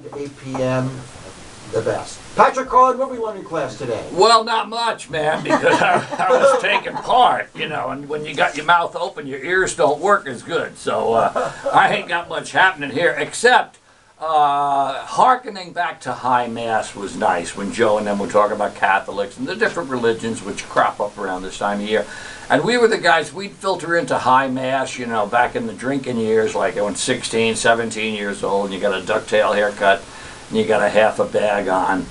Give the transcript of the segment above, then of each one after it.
p.m. to 8 p.m. The best. Patrick Carlin, what were we learning in class today? Well, not much, man, because I was taking part, you know, and when you got your mouth open, your ears don't work as good. So I ain't got much happening here, except hearkening back to High Mass was nice when Joe and them were talking about Catholics and the different religions which crop up around this time of year. And we were the guys, we'd filter into High Mass, you know, back in the drinking years, like when 16, 17 years old, and you got a ducktail haircut, and you got a half a bag on,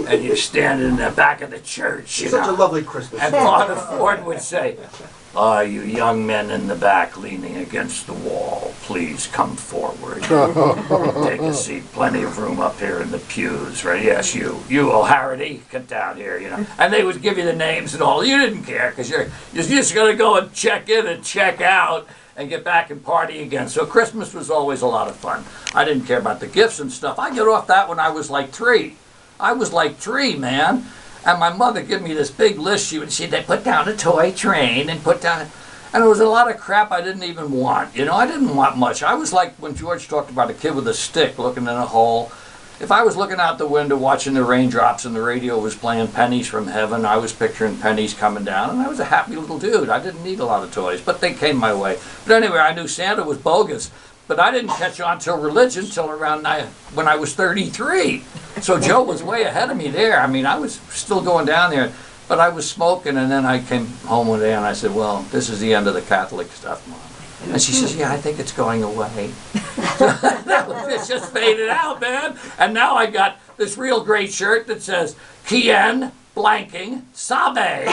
and you're standing in the back of the church, you Such know. a lovely Christmas. And Father Ford would say, you young men in the back leaning against the wall, please come forward. Take a seat, plenty of room up here in the pews, right? Yes, you O'Harity, get down here, you know. And they would give you the names and all. You didn't care, because you're just going to go and check in and check out and get back and party again. So Christmas was always a lot of fun. I didn't care about the gifts and stuff. I got off that when I was like 3. I was like 3, man. And my mother gave me this big list. They put down a toy train and put down, and it was a lot of crap I didn't even want. You know, I didn't want much. I was like when George talked about a kid with a stick looking in a hole. If I was looking out the window watching the raindrops and the radio was playing Pennies from Heaven, I was picturing pennies coming down, and I was a happy little dude. I didn't need a lot of toys, but they came my way. But anyway, I knew Santa was bogus, but I didn't catch on to religion till around when I was 33. So Joe was way ahead of me there. I mean, I was still going down there, but I was smoking, and then I came home one day and I said, well, this is the end of the Catholic stuff, Mom. And she says, yeah, I think it's going away. It just faded out, man. And now I got this real great shirt that says, Kien blanking Sabe.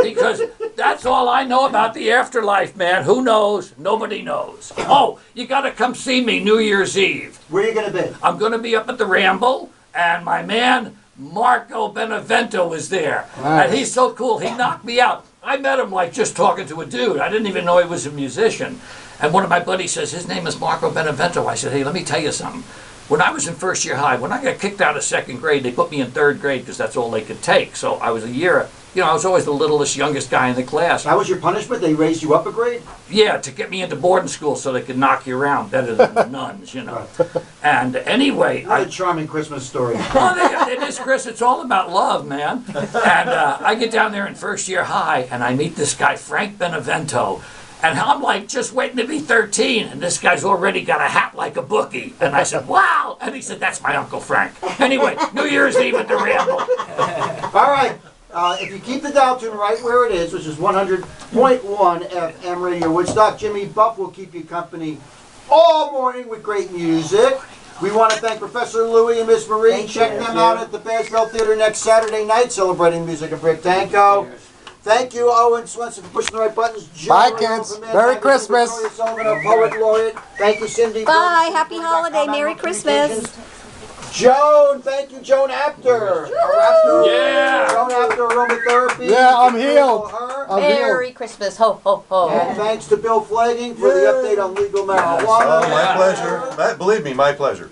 Because that's all I know about the afterlife, man. Who knows? Nobody knows. Oh, you got to come see me New Year's Eve. Where are you going to be? I'm going to be up at the Ramble, and my man Marco Benevento is there. Nice. And he's so cool. He knocked me out. I met him like just talking to a dude. I didn't even know he was a musician. And one of my buddies says, his name is Marco Benevento. I said, hey, let me tell you something. When I was in first year high, when I got kicked out of second grade, they put me in third grade because that's all they could take. So I was a year, you know, I was always the littlest, youngest guy in the class. That was your punishment? They raised you up a grade? Yeah, to get me into boarding school so they could knock you around better than the nuns, you know. Right. And anyway... What a charming Christmas story. Well, it is, Chris. It's all about love, man. And I get down there in first year high, and I meet this guy, Frank Benevento. And I'm like just waiting to be 13, and this guy's already got a hat like a bookie. And I said, wow. And he said, that's my Uncle Frank. Anyway, New Year's Eve at the Ramble. All right. If you keep the dial tune right where it is, which is 100.1 FM Radio Woodstock, Jimmy Buff will keep you company all morning with great music. We want to thank Professor Louie and Miss Marie. Check them out at the Bassville Theater next Saturday night, celebrating music of Rick Danko. Thank you, Owen Swenson, for pushing the right buttons. Bye, kids. Merry Christmas. Victoria Sullivan, our poet laureate. Thank you, Cindy. Bye. Happy holiday. Merry Christmas. Joan, thank you, Joan Apter. Yeah. Joan Apter, aromatherapy. Yeah, I'm healed. Merry Christmas. Ho, ho, ho. And thanks to Bill Flagging for the update on legal marijuana. My pleasure. Believe me, my pleasure.